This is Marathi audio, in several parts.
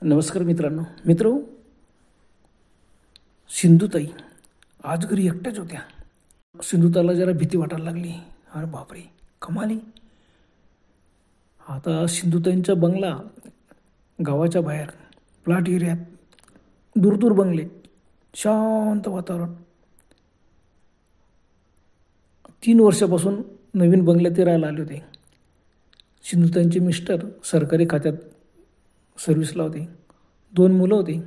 नमस्कार मित्र, सिंधुताई आज घरी एकट्याच होत्या. सिंधुताईला जरा भीती वाटायला लागली. अरे बापरे, कमाली. आता सिंधुताईंचा बंगला गावाच्या बाहेर प्लॉट एरियात, दूर बंगले, शांत वातावरण. 3 वर्षापासून नवीन बंगल्यात ते राहायला आले होते. सिंधुताईंचे मिस्टर सरकारी खात्यात सर्व्हिसला होते. 2 मुलं होते.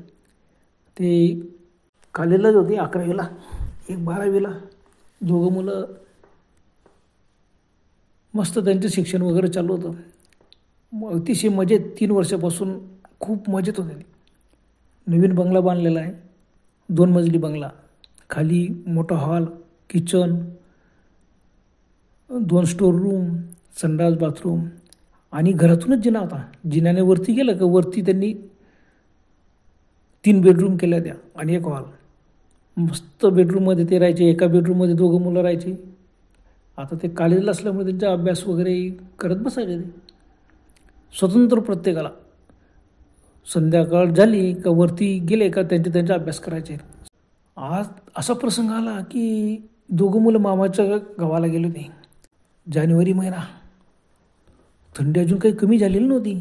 ते कॉलेजलाच होते, 11वीला, एक 12वीला. 2 मुलं. मस्त त्यांचं शिक्षण वगैरे चालू होतं. अतिशय मजेत 3 वर्षापासून खूप मजेत होते. नवीन बंगला बांधलेला आहे, 2 मजली बंगला. खाली मोठा हॉल, किचन, 2 स्टोर रूम, संडास बाथरूम आणि घरातूनच जिना होता. जिन्याने वरती गेलं का वरती त्यांनी 3 बेडरूम केल्या त्या आणि एक हॉल. मस्त बेडरूममध्ये ते राहायचे. एका बेडरूममध्ये 2 मुलं राहायचे. आता ते कॉलेजला असल्यामुळे त्यांचा अभ्यास वगैरे करत बसायचे. ते स्वतंत्र प्रत्येकाला. संध्याकाळ झाली का वरती गेले का त्यांचा अभ्यास करायचे. आज असा प्रसंग आला की 2 मुलं मामाच्या गावाला गेले होते. जानेवारी महिना, थंडी अजून काही कमी झालेली नव्हती.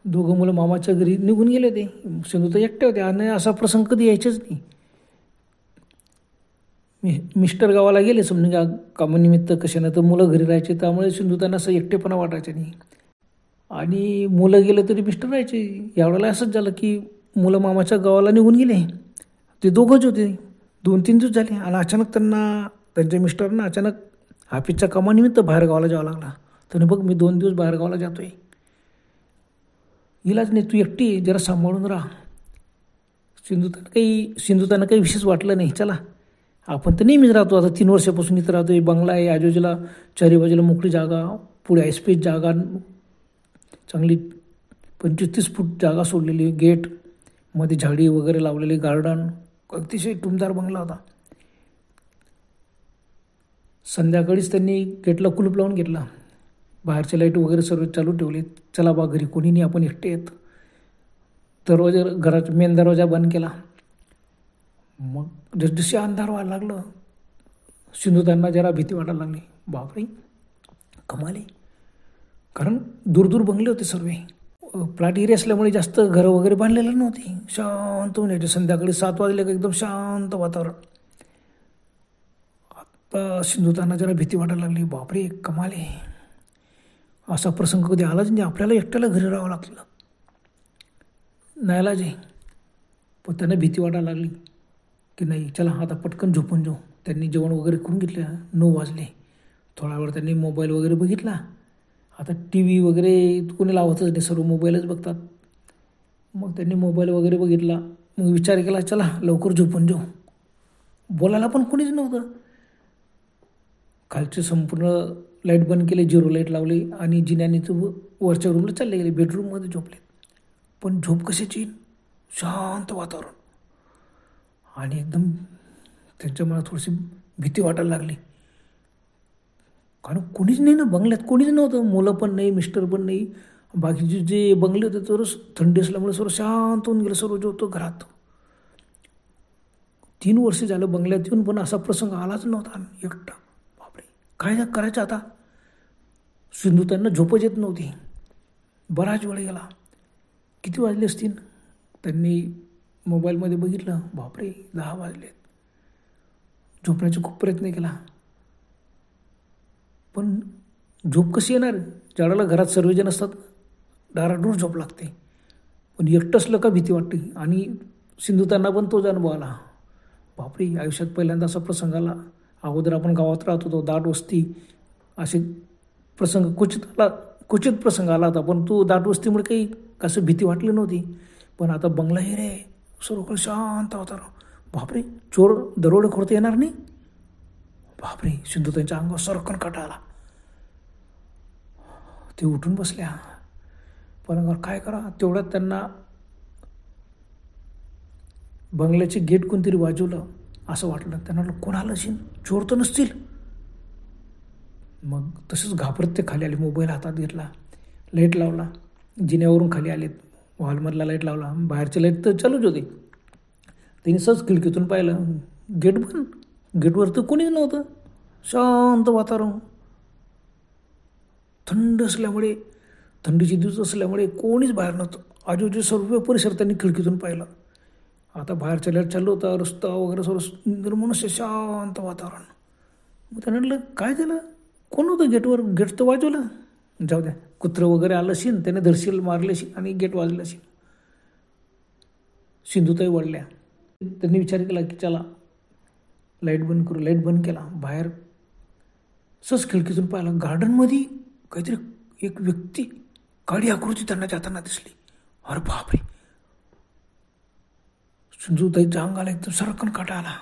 2 मुलं मामाच्या घरी निघून गेले होते. सिंधुताई एकट्या होत्या आणि असा प्रसंग कधी यायचेच नाही. मिस्टर गावाला गेले समजा कामानिमित्त कशानं, तर मुलं घरी राहायचे. त्यामुळे सिंधुताईंना असं एकटेपणा वाटायचा नाही. आणि मुलं गेलं तरी मिस्टर राहायचे. यावेळेला असंच झालं की मुलं मामाच्या गावाला निघून गेले. ते दोघंच होते. 2-3 दिवस झाले आणि अचानक त्यांच्या मिस्टरांना अचानक ऑफिसच्या कामानिमित्त बाहेर गावाला जावं लागला. तर बघ, मी 2 दिवस बाहेर गावाला जातोय. इलाज नाही, तू एकटी जरा सांभाळून राहा. सिंधुताईंना काही विशेष वाटलं नाही. चला, आपण तर नेहमीच राहतो. आता 3 वर्षापासून इथं राहतोय. बंगला आहे, आजूबाजूला 4ही बाजूला मोकळी जागा, पुढे ऐसपेस जागा, चांगली 25-30 फूट जागा सोडलेली, गेट मध्ये झाडी वगैरे लावलेली, गार्डन. अतिशय टुमदार बंगला होता. संध्याकाळीच त्यांनी गेटला कुलूप लावून घेतला. बाहेरचे लाईट वगैरे सर्व चालू ठेवले. चला बा, घरी कोणी नाही, आपण एकटे आहेत. घराचा मेन दरवाजा बंद केला. मग जसजसे अंधार व्हायला लागलं, सिंधुताईंना जरा भीती वाटायला लागली. बापरे, कमाली. कारण दूर बंगले होते सर्व. प्लॉट एरिया असल्यामुळे जास्त घरं वगैरे बांधलेलं नव्हती. शांत होऊन यायचे. संध्याकाळी 7 वाजले का एकदम शांत वातावरण. आता सिंधुताईंना जरा भीती वाटायला लागली. बापरे, कमाली. असा प्रसंग कधी आलाच नाही. आपल्याला एकट्याला घरी राहावं लागलं. नाईलाज आहे. पण त्यांना भीती वाटायला लागली की नाही, चला आता पटकन झोपून जाऊ. त्यांनी जेवण वगैरे करून घेतलं. 9 वाजले. थोडा वेळ त्यांनी मोबाईल वगैरे बघितला. आता टी व्ही वगैरे कोणी लावतच नाही, सर्व मोबाईलच बघतात. मग त्यांनी मोबाईल वगैरे बघितला. मग विचार केला, चला लवकर झोपून जाऊ. बोलायला पण कोणीच नव्हतं. खालचे संपूर्ण लाईट बंद केले, 0 लाईट लावली आणि जिन्याने वरच्या रूमला चालले गेले. बेडरूममध्ये झोपले. पण झोप कशाची, शांत वातावरण. आणि एकदम त्यांच्या मनात थोडीशी भीती वाटायला लागली. कारण कोणीच नाही ना बंगल्यात, कोणीच नव्हतं. मुलं पण नाही, मिस्टर पण नाही. बाकीचे जे बंगले होते तर थंडी असल्यामुळे सर्व शांत होऊन गेलं. सर्व जो होतो घरात. 3 वर्ष झालं बंगल्यात येऊन, पण असा प्रसंग आलाच नव्हता. एकटा. बापरे, काय करायचं आता. सिंधुताईंना झोपच येत नव्हती. बराच वेळ गेला. किती वाजले असतील, त्यांनी मोबाईलमध्ये बघितलं. बापरे, 10 वाजलेत. झोपण्याचा खूप प्रयत्न केला. पण झोप कशी येणार. ज्यावेळेला घरात सर्वजण असतात, डाराडूर झोप लागते. पण एकटं असलं का भीती वाटते. आणि सिंधुताईंना पण तोच अनुभव आला. बापरे, आयुष्यात पहिल्यांदा असा प्रसंग आला. अगोदर आपण गावात राहत होतो, दाट वस्ती, असे प्रसंग क्वचित प्रसंग आला होता. पण तो दाट वस्तीमुळे काही कसं भीती वाटली नव्हती. पण आता बंगला हे रे, सर्वकडे शांत होता. बापरे, चोर दरोडेखोर तर येणार नाही. बापरे, सिंधुताईंच्या अंगावर सरकन काटा आला. ते उठून बसल्या. पण काय करा, तेवढ्यात त्यांना बंगल्याचे गेट कोणतरी वाजवलं असं वाटलं. त्यांना कोण आलं असेल, चोर तर नसतील. मग तसंच घाबरत ते खाली आले. मोबाईल हातात घेतला, लाईट लावला. जिन्यावरून खाली आलेत. हॉलमधला लाईट लावला, बाहेरचे लाईट तर चालूच होते. त्यांनी सहज खिडकीतून पाहिलं, गेट बंद. गेटवर तर कोणीच नव्हतं. शांत वातावरण. थंड असल्यामुळे, थंडीचे दिवस असल्यामुळे कोणीच बाहेर नव्हतं. आजूबाजूचे सर्व परिसर त्यांनी खिडकीतून पाहिला. आता बाहेरच्या लाईट चालू होता, रस्ता वगैरे सर्व निर्मनुष्य शांत वातावरण. मग त्यानं म्हटलं काय झालं, कोण होतं गेटवर? गेट तर वाजवलं. जाऊ द्या, कुत्रं वगैरे आलं असेल, त्याने धरशील मारले असेल आणि गेट वाजलं असेल. सिंधुताई वळल्या. त्यांनी विचार केला की चला लाईट बंद करू. लाईट बंद केला. बाहेर सहज खिडकीतून पाहिलं, गार्डनमध्ये काहीतरी एक व्यक्ती काळी आकृती त्यांना जाताना दिसली. अरे बापरे, सिंधुताईच्या अंगाला एकदम सरकन काटा आला.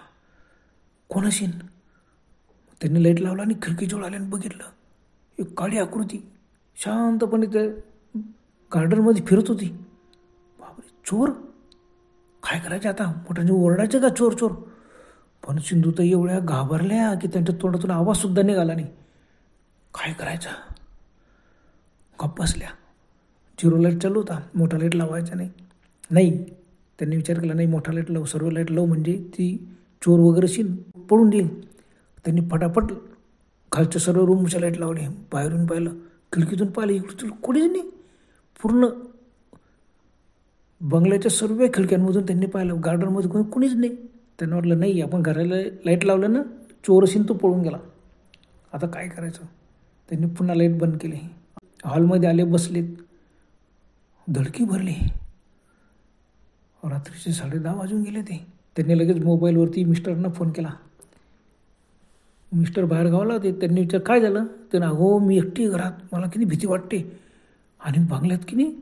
कोण असेल? त्यांनी लाईट लावला आणि खिडकीजवळ आले आणि बघितलं, एक काळी आकृती शांतपणे त्या गार्डनमध्ये फिरत होती. बापरे, चोर? काय करायचं आता? मोठ्याने ओरडायचं का चोर चोर? पण सिंधुताई एवढ्या घाबरल्या की त्यांच्या तोंडातून आवाजसुद्धा निघाला नाही. काय करायचं? गप्प बसल्या. झिरो लाईट चालू होता, मोठा लाईट लावायचा नाही. त्यांनी विचार केला, नाही मोठा लाईट लावू, सर्व लाईट लावू म्हणजे ती चोर वगैरे शीन पळून देईल. त्यांनी फटाफट खालच्या सर्व रूमच्या लाईट लावले. बाहेरून पाहिलं, खिडकीतून पाहिलं, इकडे कोणीच नाही. पूर्ण बंगल्याच्या सर्व खिडक्यांमधून त्यांनी पाहिलं, गार्डनमध्ये कोणीच नाही. त्यांना वाटलं नाही, आपण घराला लाईट लावलं ना, चोर असेल तो पळून गेला. आता काय करायचं? त्यांनी पुन्हा लाईट बंद केली. हॉलमध्ये आले, बसलेत. धडकी भरली. रात्रीचे 10:30 वाजून गेले ते. त्यांनी लगेच मोबाईलवरती मिस्टरना फोन केला. मिस्टर बाहेर गावाला होते. त्यांनी विचार काय झालं? तर हो मी एकटी घरात, मला किती भीती वाटते. आणि बंगल्यात की नाही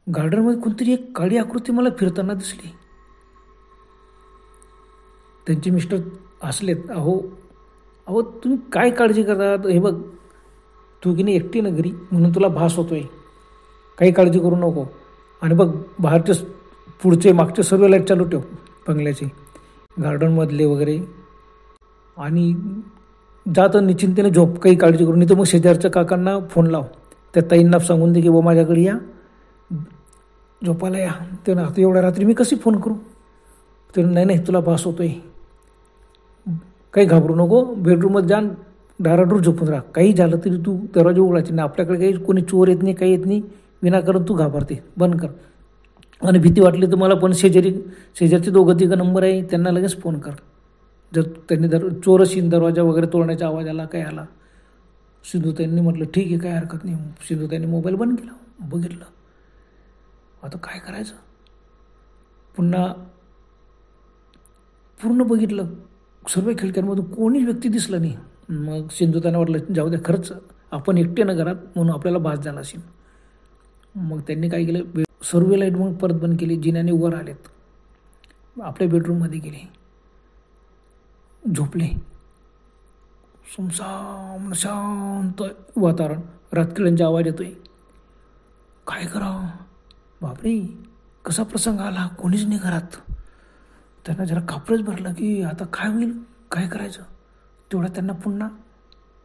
गार्डनमध्ये कोणतरी एक काळी आकृती मला फिरताना दिसली. त्यांचे मिस्टर हसलेत. अहो तुम्ही काय काळजी करतात? हे बघ, तू की नाही एकटी ना घरी, म्हणून तुला भास होतोय. काही काळजी करू नको. आणि बघ, बाहेरचे पुढचे मागचे सर्व लाईट चालू ठेव बंगल्याचे, गार्डनमधले वगैरे. आणि जात निश्चिंतेने झोप, काही काळजी करू. नाही तर मग शेजारच्या काकांना फोन लाव, त्या ताईंना सांगून दे की बा माझ्याकडे या, झोपायला या. ते ना आता एवढ्या रात्री मी कशी फोन करू? तर नाही तुला भास होतोय, काही घाबरू नको, बेडरूमात जाण, डाराडूर झोपून राहा. काही झालं तरी तू दरवाजा उघडायचे नाही. आपल्याकडे काही कोणी चोर येत नाही, काही येत नाही. विनाकारण तू घाबरते, बंद कर. आणि भीती वाटली तर मला पण शेजारचे 2-3 नंबर आहे, त्यांना लगेच फोन कर. जर त्यांनी चोर असेल, दरवाजा वगैरे तोडण्याचा आवाज आला, काय आला. सिंधुताईंनी म्हटलं ठीक आहे, काय हरकत नाही. सिंधुताईंनी मोबाईल बंद केला. बघितलं, आता काय करायचं? पुन्हा पूर्ण बघितलं, सर्व खिडक्यांमधून कोणीच व्यक्ती दिसलं नाही. मग सिंधुताईंना वाटलं जाऊ द्या, खरंच आपण एकटे ना घरात, म्हणून आपल्याला भास झाला असेल. मग त्यांनी काय केलं, सर्व लाईट मग परत बंद केली. जिन्याने वर आलेत, आपल्या बेडरूममध्ये गेले, झोपले. सुमसाम शांत वातावरण, रातकिड्यांचा आवाज येतोय. काय करावं? बापरे, कसा प्रसंग आला, कोणीच नाही घरात. त्यांना जरा खापरच भरलं की आता काय होईल, काय करायचं. तेवढा त्यांना पुन्हा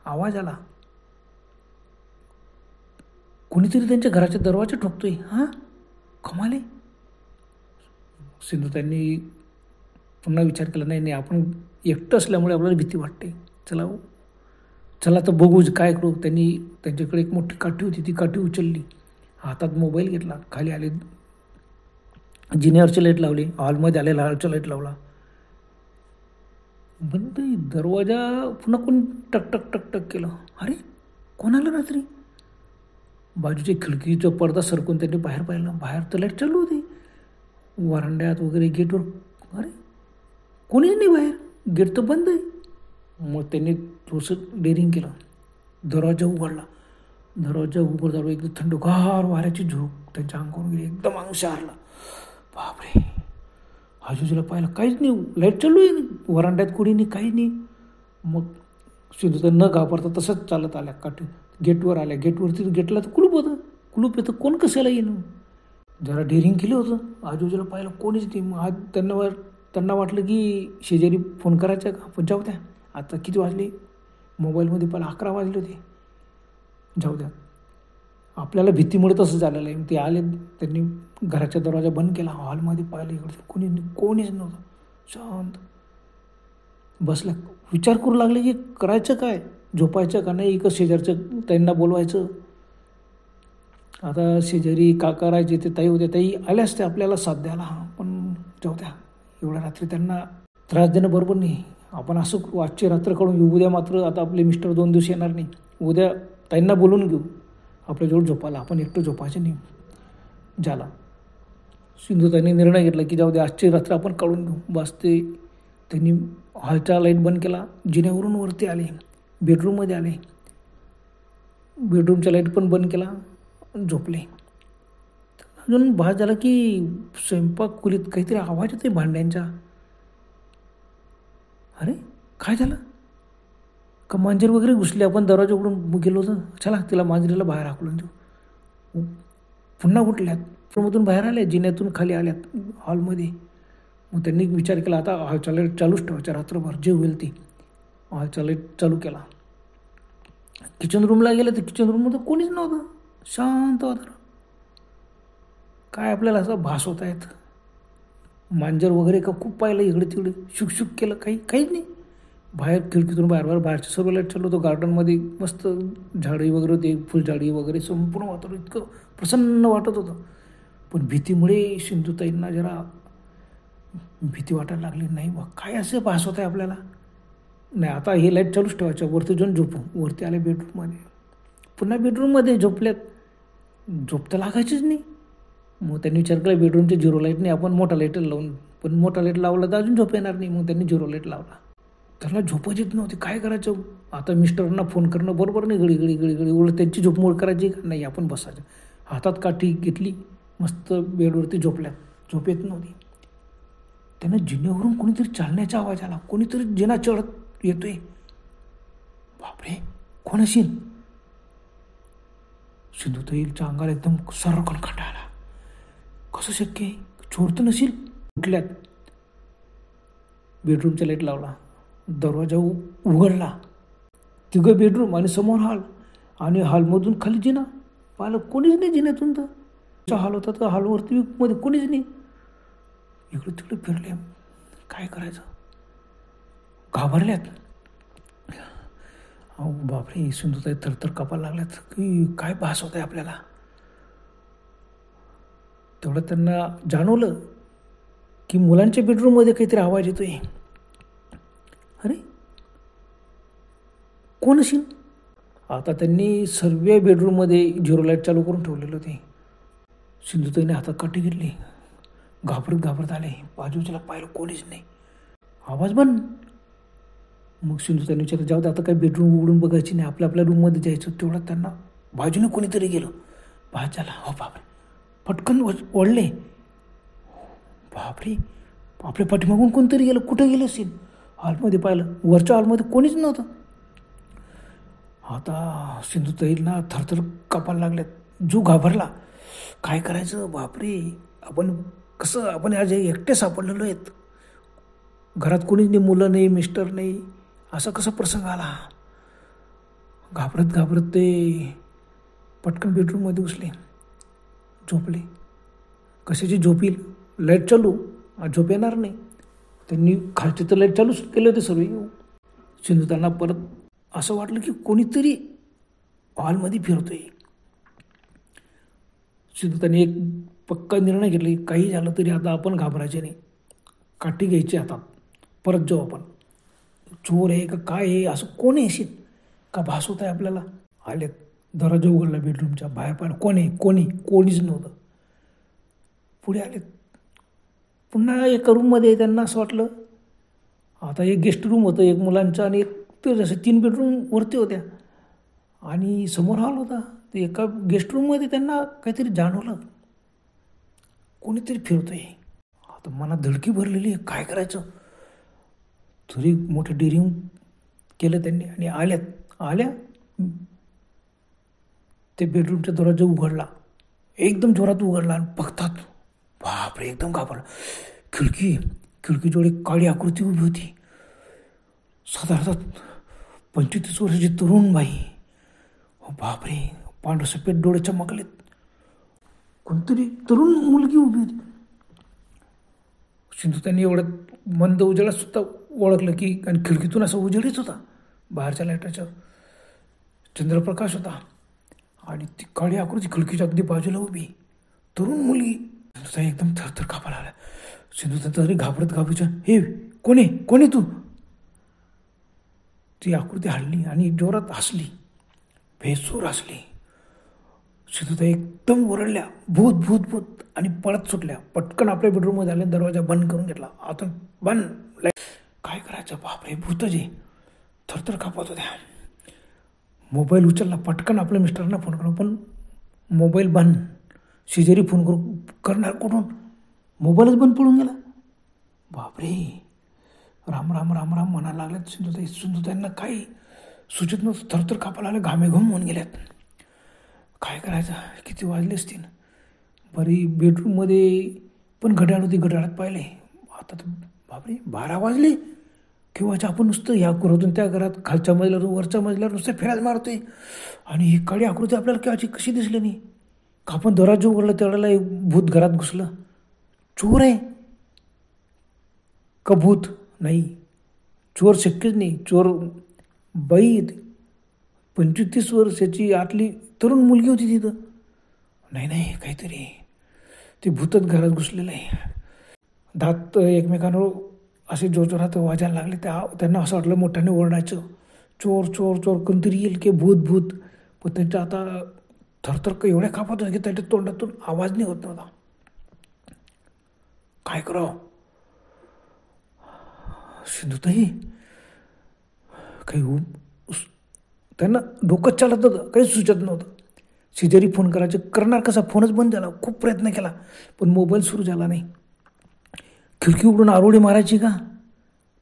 आवाज आला, कोणीतरी त्यांच्या घराच्या दरवाजा ठोकतोय. हां, कमाले. सिंधुताईंनी पुन्हा विचार केला, नाही आपण एकटं असल्यामुळे आपल्याला भीती वाटते, चला तर बघू काय करू. त्यांनी त्यांच्याकडे एक मोठी काठी होती, ती काठी उचलली, हातात मोबाईल घेतला, खाली आले, जिन्यावरची लाईट लावली, हॉलमध्ये आले, हॉलचा लाईट लावला. बंद. दरवाजा पुन्हा कोण टक टक टक टक केलं. अरे कोण आलं रात्री? बाजूच्या खिडकीचा पडदा सरकून त्यांनी बाहेर पाहिलं. बाहेर तर लाईट चालू होती, वरांड्यात वगैरे, गेटवर. अरे कोणीच नाही बाहेर, गेट तर बंद आहे. मग त्यांनी थोडंसं डेअरिंग केलं, दरवाजा उघडला. दरवाजा उघडल्यावर एकदम थंडगार वाऱ्याची झोप त्यांच्या अंगावर गेली, एकदम अंग शहारला. बापरे, आजूबाजूला पाहिलं, काहीच नाही, लाईट चालू आहे, वरांड्यात कोणी नाही, काही नाही. मग सिंधुताई न घाबरता तसंच चालत आल्या, काठी गेटवर आल्या. गेटवरती गेटला तर कुलूप होतं, कुलूप येतं, कोण कशाला येणं. जरा डेअरिंग केलं होतं, आजूबाजूला पाहिलं कोणीच नाही. मग आज त्यांना वाटलं की शेजारी फोन करायचं का, पण जाऊ द्या, आता किती वाजले, मोबाईलमध्ये पहिला 11 वाजले होते, जाऊ द्या. आपल्याला भीतीमुळे तसं झालेलं आहे. ते आले, त्यांनी घराचा दरवाजा बंद केला, हॉलमध्ये पाहिलं, इकडे कोणीच नव्हतं. शांत बसल्या, विचार करू लागले की करायचं काय, झोपायचं का नाही, का शेजारचं त्यांना बोलवायचं. आता शेजारी का करायचे ते ताई होत्या, ताई आल्या असत्या आपल्याला साथ द्यायला, पण जाऊ द्या, एवढ्या रात्री त्यांना त्रास देणं बरोबर नाही. आपण असं आजची रात्र काढून घेऊ, उद्या मात्र आता आपले मिस्टर 2 दिवस येणार नाही, उद्या ताईंना बोलून घेऊ आपल्याजवळ झोपायला, आपण एकटं झोपायचं नाही. झाला, सिंधुताईंनी निर्णय घेतला की जाऊ दे, आजची रात्र आपण काढून घेऊ. बस त्यांनी हॉलचा लाईट बंद केला, जिन्यावरून वरती आले, बेडरूममध्ये आले, बेडरूमचा लाईट पण बंद केला, झोपले. अजून भास झाला की स्वयंपाक खोलीत काहीतरी आवाज येते भांड्यांचा. अरे काय झालं, का मांजर वगैरे घुसले, आपण दरवाजा उघडून गेलो होतं, चला तिला मांजरीला बाहेर हाकलून देऊ. पुन्हा उठल्यात, रूममधून बाहेर आल्या, जिन्यातून खाली आल्यात हॉलमध्ये. मग त्यांनी विचार केला आता हॉलचा लाईट चालूच ठेवायचा रात्रभर, जे होईल ती. हॉलचा लाईट चालू केला. किचन रूमला गेलं तर किचन रूममध्ये कोणीच नव्हतं, शांत वातावरण. काय आपल्याला असं भास होत आहेत, मांजर वगैरे का खूप पाहिलं, इकडे तिकडे शुकशुक केलं, काहीच नाही. बाहेर खिडकीतून बाहेरचे सर्व लाईट चालू होतं. गार्डनमध्ये मस्त झाडी वगैरे होते, फुलझाडी वगैरे, संपूर्ण वातावरण इतकं प्रसन्न वाटत होतं. पण भीतीमुळे सिंधुताईंना जरा भीती वाटायला लागली. नाही बा, काय असं भास होत आहे आपल्याला, नाही आता हे लाईट चालूच ठेवायचं, वरती जाऊन झोपू. वरती आले बेडरूममध्ये, पुन्हा बेडरूममध्ये झोपल्यात, झोप तर लागायचीच नाही. मग त्यांनी विचार केला बेडरूमचे 0 लाईट नाही, आपण मोठा लाईट लावून, पण मोठा लाईट लावला तर अजून झोप येणार नाही. मग त्यांनी 0 लाईट लावला. त्यांना झोपच येत नव्हती, काय करायचं. आता मिस्टरांना फोन करणं बरोबर नाही, घडी उलट त्यांची झोप मोड करायची का नाही, आपण बसायचं. हातात काठी घेतली, मस्त बेडवरती झोपल्यात, झोप येत नव्हती. त्यांना जिन्यावरून कोणीतरी चालण्याचा आवाज आला, कोणीतरी जिना चढत येतोय. बापरे, कोण असेल. सिंधुताईच्या अंगाला एकदम सर्रकन कंटाळा आला. कसं शक्य आहे, चोर तर नसेल. उठल्यात, बेडरूमचा लाईट लावला, दरवाजा उघडला, 3 बेडरूम आणि समोर हॉल, आणि हॉलमधून खाली जिना. पाहिलं कोणीच नाही जिन्यातून. तर हॉल होता, तर हॉलवरती मध्ये कोणीच नाही. इकडे तिकडे फिरले, काय करायचं, घाबरल्यात. अहो बापरे, सिंधुताई थरथर कापायला लागल्यात की काय भास होत आहे आपल्याला. तेवढं त्यांना जाणवलं की मुलांच्या बेडरूममध्ये काहीतरी आवाज येतोय. अरे कोण असेल. आता त्यांनी सर्व बेडरूममध्ये 0 लाईट चालू करून ठेवलेलं होते. सिंधुताईने हातात काठी घेतली, घाबरत आले, बाजूच्याला पाहिलं कोणीच नाही, आवाज बंद. मग सिंधुताईने विचारलं जाऊ दे, आता काही बेडरूम उघडून बघायची नाही, आपल्या रूममध्ये जायचं. तेवढं त्यांना बाजूने कोणीतरी गेलं, भास झाला. हो बापरे, पटकन ओढले. बापरे, आपल्या पाठीमागून कोणतरी गेलं, कुठं गेलं असेल. हॉलमध्ये पाहिलं, वरच्या हॉलमध्ये कोणीच नव्हतं. आता सिंधुताईंना थरथर कापायला लागल्यात, जो घाबरला, काय करायचं. बापरे, आपण आज एकटे सापडलेलो आहेत, घरात कोणीच नाही, मुलं नाही, मिस्टर नाही, असा कसा प्रसंग आला. घाबरत ते पटकन बेडरूममध्ये घुसले, झोपले. कशाची झोप येईल, लाईट चालू, झोप येणार नाही. त्यांनी खालची तर लाईट चालूच केले होते सर्व. सिंधुताईंना परत असं वाटलं की कोणीतरी हॉलमध्ये फिरतोय. सिंधुताईंनी एक पक्का निर्णय घेतला की काही झालं तरी आता आपण घाबरायचे नाही, काठी घ्यायची हातात, परत जाऊ आपण. चोर आहे का काय आहे, असं कोण आहे असेल का भास होत आहे आपल्याला. आलेत, दरवाजा उघडला बेडरूमच्या, बाहेर पाहिलं कोणीच नव्हतं. पुढे आलेत, पुन्हा एका रूममध्ये त्यांना असं वाटलं. आता एक गेस्ट रूम होतं, एक मुलांचं आणि एक ते जसं 3 बेडरूम वरती होत्या आणि समोर हॉल होता. ते एका गेस्ट रूममध्ये त्यांना काहीतरी जाणवलं, कोणीतरी फिरतोय. आता मनात धडकी भरलेली, काय करायचं. तरी मोठं डेअरिंग केलं त्यांनी आणि आल्या ते बेडरूमचा दरवाजा उघडला, एकदम जोरात उघडला आणि बघतात, बापरे, एकदम घाबरला. खिडकीजवळ एक काळी आकृती उभी होती, साधारणतः 25-30 वर्षाची तरुण बाई. हो बापरे, पांढरसफेद डोळे चमकलेत. कोणतरी तरुण मुलगी उभी होती. सिंधुताईंनी एवढ्यात मंद उजेडात सुद्धा ओळखलं की, आणि खिडकीतून असा उजेडच होता, बाहेरच्या लाईटाचा चंद्रप्रकाश होता, आणि ती काळी आकृती खिडकीच्या अगदी बाजूला उभी तरुण मुलगी. सिंधुताई एकदम थरथर कापायला आल्या. सिंधुताई तरी घाबरत घाबरीच्या, हे कोणी कोणी तू? ती आकृती हलली आणि जोरात हसली, भेसूर हसली. सिंधुताई एकदम ओरडल्या, भूत भूत भूत, आणि पळत सुटल्या. पटकन आपल्या बेडरूममध्ये आल्या, दरवाजा बंद करून घेतला. आतून बंद. काय करायचं, बापरे भूत जे थरथर कापत होत्या. मोबाईल उचलला, पटकन आपल्या मिस्टरांना फोन करू, पण मोबाईल बंद. शेजारी फोन करू, करणार कुठून, मोबाईलच बंद पडून गेला. बापरे, राम राम राम राम म्हणायला लागल्यात सिंधुताई. सिंधुताईंना काही सुचत नव्हतं, थरथर कापायला आलं, घामेघूम होऊन गेल्यात. काय करायचं, किती वाजले असतील. बरी बेडरूममध्ये पण घड्याळ होती, घड्याळात पाहिले, आता तर बापरे 12 वाजले. किंवाच आपण नुसतं ह्या घरातून त्या घरात, खालच्या मजल्यावर वरच्या मजल्यावर नुसतं फिरायला मारतोय, आणि ही काळी आकृती आपल्याला केव्हाची कशी दिसली नाही. का आपण दरवाजा उघडला तेवढ्याला एक भूत घरात घुसलं. चोर आहे का भूत? नाही, चोर शक्यच नाही. चोर बाई 25-30 वर्षाची आतली तरुण मुलगी होती तिथं. नाही नाही, काहीतरी ते भूतच घरात घुसलेलं आहे. दात एकमेकांवर असे जोरजोरात वाजायला लागले. त्यांना असं वाटलं मोठ्याने ओरडायचं, चोर चोर चोर, कोणतरी येईल की भूत भूत. पण त्यांच्या आता थरथर एवढ्या कापत होत्या की त्यांच्या तोंडातून आवाज नाही होत नव्हता. काय करावं सिंधुताई, काही त्यांना डोकंच चालत होतं, काहीच सुचत नव्हतं. शेजारी फोन करायचे, करणार कसा, फोनच बंद झाला. खूप प्रयत्न केला पण मोबाईल सुरू झाला नाही. खिडकी उघडून आरोळी मारायची का,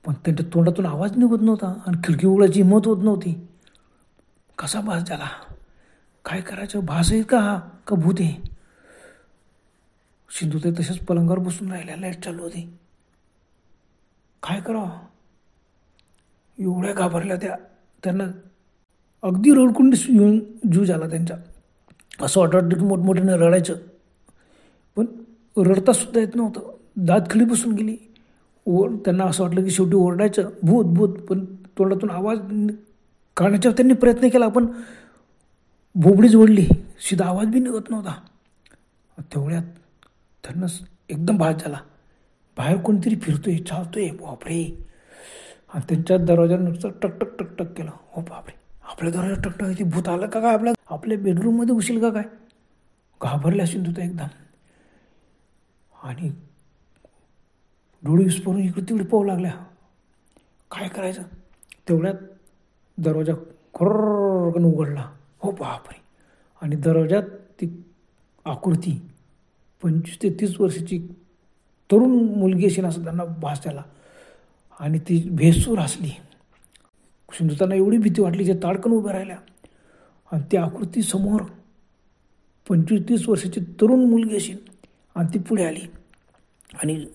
पण त्यांच्या तोंडातून आवाज निघत नव्हता, आणि खिडकी उघडायची हिंमत होत नव्हती. कसा भास झाला, काय करायचं, भास आहे का हा का भूत आहे? सिंधुताई तसेच पलंगावर बसून राहिल्या, लाईट चालू होती. काय करावं, एवढ्या घाबरल्या त्या. त्यांना अगदी रडकुंडी येऊन जीव झाला त्यांच्या. असं वाटतं की मोठमोठ्याने रडायचं, पण रडता सुद्धा येत नव्हतं. दात खिळी बसून गेली. त्यांना असं वाटलं की शेवटी ओरडायचं, भूत भूत, पण तोंडातून आवाज काढण्याचा त्यांनी प्रयत्न केला, पण बोबडीच ओढली, सीधा आवाज बी निघत नव्हता. तेवढ्यात त्यांना एकदम भास झाला, बाहेर कोणतरी फिरतोय, चालतोय. बापरे, आणि त्यांच्या दरवाजाला नुसतं टकटक टकटक केलं. हो बापरे, आपल्या दरवाजा टकटक, ती भूत आलं का काय, आपल्या बेडरूममध्ये घुसेल का काय. घाबरल्या सिंधुताई एकदम, आणि डोळे विस्फोरून इकडे तिकडे पाहू लागल्या. काय करायचं, तेवढ्यात दरवाजा खरकन उघडला. हो बापरे, आणि दरवाजात ती आकृती 25 ते 30 वर्षाची तरुण मुलगी असेल असं त्यांना भास झाला, आणि ती भेसूर हसली. सिंधुताईंना एवढी भीती वाटली, जे ताडकन उभ्या राहिल्या. आणि त्या आकृती समोर 25-30 वर्षाची तरुण मुलगी असेल, आणि ती पुढे आली, आणि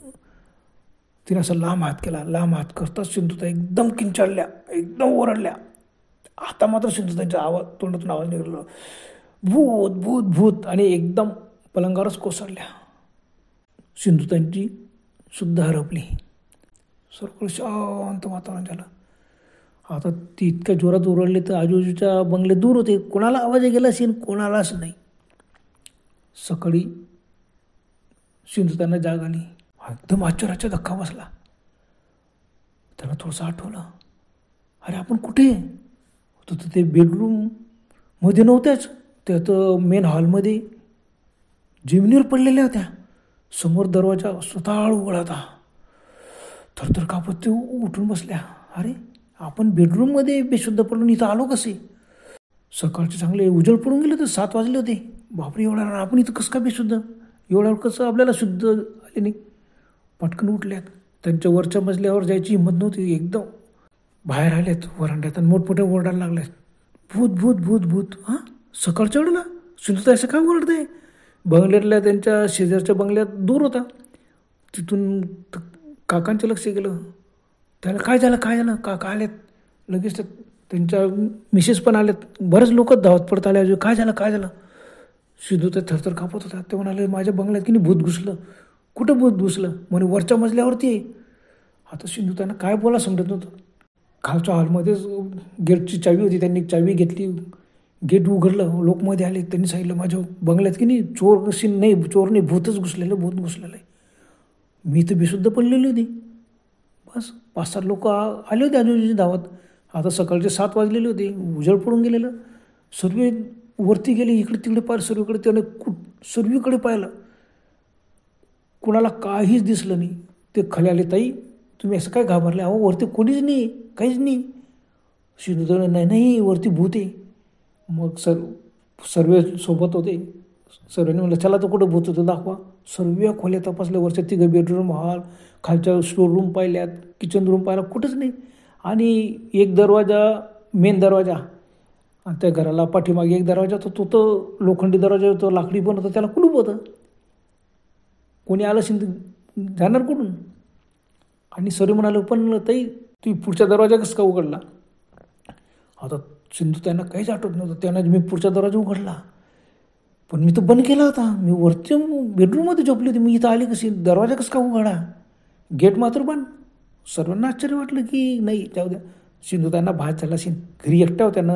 तिने असं लांब हात केला. लांब हात करताच सिंधुताई एकदम किंचाळल्या, एकदम ओरडल्या. आता मात्र सिंधुताईंचा आवाज, तोंडातून आवाज निघाला, भूत भूत भूत, आणि एकदम पलंगावरच कोसळल्या. सिंधुताईंची सुद्धा हरपली. सर्व शांत वातावरण झालं. आता ती इतक्या जोरात ओरडले तर आजूबाजूच्या बंगले दूर होते, कोणाला आवाज गेला असेल, कोणालाच नाही. सकाळी सिंधुताईंना जाग आली. एकदम आश्चर्याचा धक्का बसला. त्याला थोडंसं आठवलं, अरे आपण कुठे होतो, तर ते बेडरूममध्ये नव्हत्याच, त्यात मेन हॉलमध्ये जिमिनीवर पडलेल्या होत्या. समोर दरवाजा स्वतः उघडा होता. थरथर कापत ते उठून बसल्या. अरे आपण बेडरूममध्ये बेशुद्ध पडून इथं आलो कसे? सकाळचे चांगले उजळ पडून गेले तर 7 वाजले होते. बापरे, एवढा आपण इथं कसं काय बेशुद्ध, एवढ्या कसं आपल्याला शुद्ध आले नाही. पटकन उठल्यात. त्यांच्या वरच्या मजल्यावर जायची हिंमत नव्हती. एकदम बाहेर आल्यात वरांड्यात, आणि मोठमोठ्या ओरडायला लागल्यात, भूत भूत भूत भूत. हां, सकाळच्या वेळेला सिंधुताई असं काय ओरडते? बंगल्यातल्या त्यांच्या शेजारच्या बंगल्यात दूर होता. तिथून काकांचं लक्ष गेलं. त्याला काय झालं काय झालं, काका आल्यात. लगेच त्यांच्या मिसेस पण आल्यात. बरेच लोक धावत पडत आले. अजून काय झालं काय झालं. सिंधुताई थरथर कापत होता. ते म्हणाले माझ्या बंगल्यात की नाही भूत घुसलं. कुठं भूत घुसलं म्हणे वरच्या मजल्यावरती आहे. आता सिंधुताईंना काय बोला समजत नव्हतं. खालच्या हॉलमध्येच गेटची चावी होती. त्यांनी चावी घेतली, गेट उघडलं, लोक मध्ये आले. त्यांनी सांगितलं माझ्या बंगल्यात की नाही चोर नाही, चोर नाही, भूतच घुसलेलं, भूत घुसलेलं आहे. मी तर बेशुद्ध पडलेली होती. बस 5-7 लोक आले होते आजूबाजूची धावत. आता सकाळचे 7 वाजलेले होते, उजेड पडून गेलेलं. सर्व वरती गेले, इकडे तिकडे पाहिलं, सर्वीकडे त्याने सर्वीकडे पाहिलं, कुणाला काहीच दिसलं नाही. ते खाली आले, ताई तुम्ही असं काय घाबरले. अहो वरती कोणीच नाही, काहीच नाही. सिंधुताई नाही नाही वरती भूत आहे. मग सर्व सोबत होते. सर्वांनी म्हणलं चला तर कुठं भूत होतं दाखवा. सर्व खोल्या तपासल्या, वरच्या 3 बेडरूम, हॉल, खालच्या स्टोर रूम पाहिल्यात, किचन रूम पाहिला, कुठंच नाही. आणि एक दरवाजा, मेन दरवाजा, आणि त्या घराला पाठीमागे एक दरवाजा होता, तो तर लोखंडी दरवाजा होता, लाकडी पण होता, त्याला कुलूप होतं. कोणी आलं असेल तर जाणार कुठून. आणि सर्व म्हणाले पण ताई तुम्ही पुढचा दरवाजा कसं का उघडला. आता सिंधुताईंना काहीच आठवत नव्हतं. त्यानं मी पुढचा दरवाजा उघडला, पण मी तो बंद केला होता. मी वरच्या बेडरूममध्ये झोपली होती. मी इथं आली कशी, दरवाजा कसं का उघडा, गेट मात्र बंद. सर्वांना आश्चर्य वाटलं की नाही जाऊ द्या. सिंधुताईंना भास झाला असेल, घरी एकट्या होत्या ना,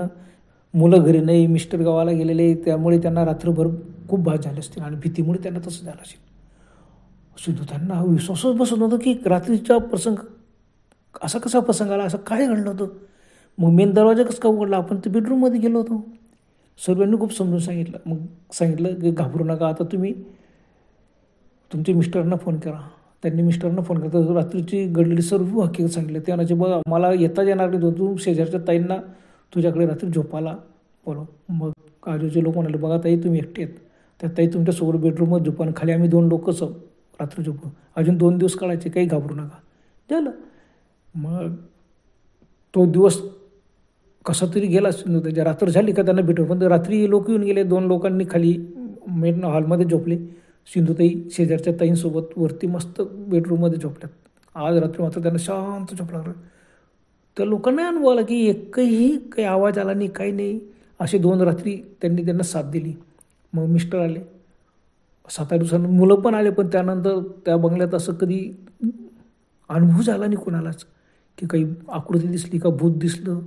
मुलं घरी नाही, मिस्टर गावाला गेलेले, त्यामुळे त्यांना रात्रभर खूप भास झाले असतील आणि भीतीमुळे त्यांना तसं झालं असेल. सिंधुताईंना विश्वासच बसत नव्हतं की रात्रीचा प्रसंग असा कसा प्रसंग आला, असं काय घडलं होतं. मग मेन दरवाजा कसं का उघडला, आपण तर बेडरूममध्ये गेलो होतो. सर्वांनी खूप समजून सांगितलं. मग सांगितलं की घाबरू नका, आता तुम्ही तुमच्या मिस्टरांना फोन करा. त्यांनी मिस्टरांना फोन करता रात्रीची घडलेली सर्व हकीकत सांगितलं. ते म्हणायचे बघा मला येता येणार नाही, तू शेजारच्या ताईंना तुझ्याकडे रात्री झोपायला बोलव. मग आजूचे लोक म्हणाले बघा ताई तुम्ही एकटे आहेत, त्या ताई तुमच्यासोबत बेडरूममध्ये झोपा आणि खाली आम्ही 2 लोकच रात्री झोपू. अजून 2 दिवस काढायचे, काही घाबरू नका. झालं. मग तो दिवस कसा तरी गेला. त्याच्या रात्र झाली का त्यांना भेटू, पण रात्री लोक येऊन गेले. 2 लोकांनी खाली मेन हॉलमध्ये झोपले. सिंधुताई शेजारच्या ताईंसोबत वरती मस्त बेडरूममध्ये झोपल्यात. आज रात्री मात्र त्यांना शांत झोप लागलं. त्या लोकांना अनुभव आला की एकही काही आवाज आला नाही, काही नाही. असे 2 रात्री त्यांना साथ दिली. मग मिस्टर आले. 7-8 दिवसांनी मुलं पण आले. पण त्यानंतर त्या बंगल्यात असं कधी अनुभव झाला नाही कोणालाच की काही आकृती दिसली का भूत दिसलं.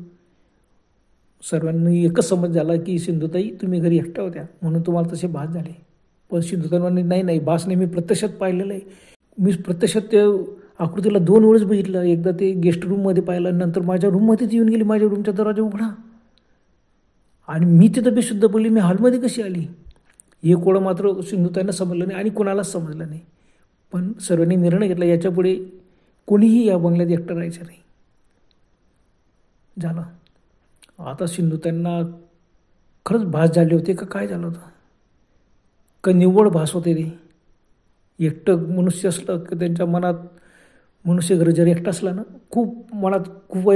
सर्वांनी एकच समज झाला की सिंधुताई तुम्ही घरी एकट्या होत्या म्हणून तुम्हाला तसे भास झाले. पण सिंधुताई म्हणले नाही नाही भास नाही, मी प्रत्यक्षात पाहिलेलं आहे. मी प्रत्यक्षात त्या आकृतीला 2 वेळेस बघितलं. एकदा ते गेस्ट रूममध्ये पाहिलं, नंतर माझ्या रूममध्येच येऊन गेली. माझ्या रूमचा दरवाजा उघडा आणि मी तिथं बेशुद्ध पडली. मी हॉलमध्ये कशी आली. हे कोडं मात्र सिंधुताईंना समजलं नाही आणि कोणालाच समजलं नाही. पण सर्वांनी निर्णय घेतला याच्यापुढे कोणीही या बंगल्यात एकटं राहायचं नाही. झालं. आता सिंधुताईंना खरंच भास झाले होते का काय झालं होतं, का निव्वळ भास होते ते. एकटं मनुष्य असलं की त्यांच्या मनात, मनुष्य घर जर एकटं असला ना, खूप मनात खूप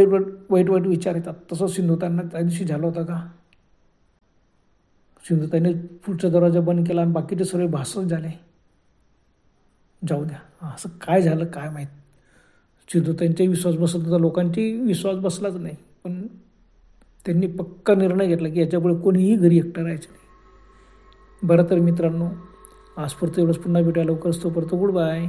वाईट विचार येतात. तसं सिंधुताईंना त्या दिवशी झालं होतं का. सिंधुताईने पुढचा दरवाजा बंद केला आणि बाकीचे सर्व भासच झाले. जाऊ द्या असं काय झालं काय माहीत. सिंधुताईंचाही विश्वास बसत होता, लोकांची विश्वास बसलाच नाही. पण त्यांनी पक्का निर्णय घेतला की याच्यापुढे कोणीही घरी एकटं राहायचं नाही. बरं तर मित्रांनो आजपर्यंत एवढंच. पुन्हा भेटायला लवकरच. तोपर्यंत गुड बाय.